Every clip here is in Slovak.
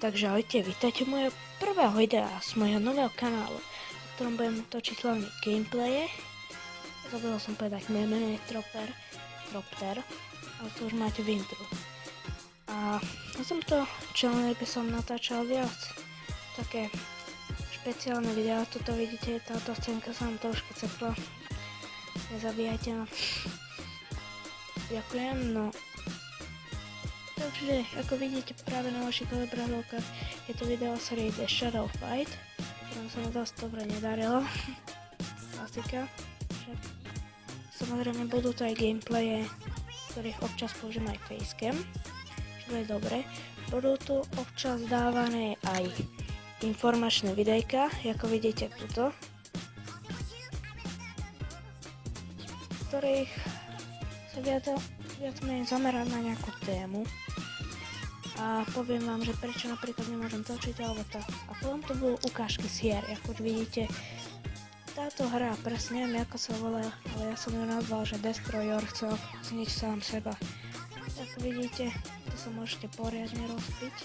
Takže ahojte, vítajte moje prvého videa z mojho nového kanálu, v ktorom budem točiť hlavne gameplaye. Zabudol som povedať, moje meno je Tropter, ale to už máte v intru. A na tomto channeli by som natáčal viac také špeciálne videá. Toto vidíte, táto scénka sa nám trošku cepla. Nezabíjajte ma. Ďakujem, no. Takže, ako vidíte práve na vašich obrazovkách, je to video série The Shadow Fight, ktorom sa mi dosť dobre nedarilo. Klasika. Samozrejme budú to aj gameplaye, ktorých občas použijem aj facecam, čo je dobre. Budú tu občas dávané aj informačné videjka, ako vidíte tuto, ktorých sa viac menej zamerám na nejakú tému. A poviem vám, že prečo napríklad nemôžem točiť alebo tak. A potom to budú ukážky z hier, ako už vidíte. Táto hra, presne neviem ako sa volá, ale ja som ju nazval, že Destroy Yourself, znič sám seba. Ako vidíte, to sa môžete poriadne rozbiť.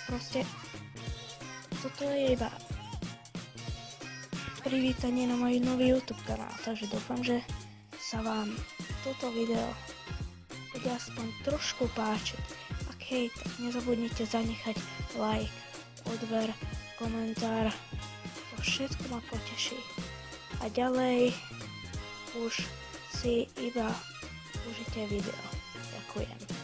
Proste, toto je iba privítanie na môj nový YouTube kanál, takže dúfam, že sa vám toto video bude aspoň trošku páčiť. Hej, tak nezabudnite zanechať like, odber, komentár, to všetko ma poteší. A ďalej už si iba užite video. Ďakujem.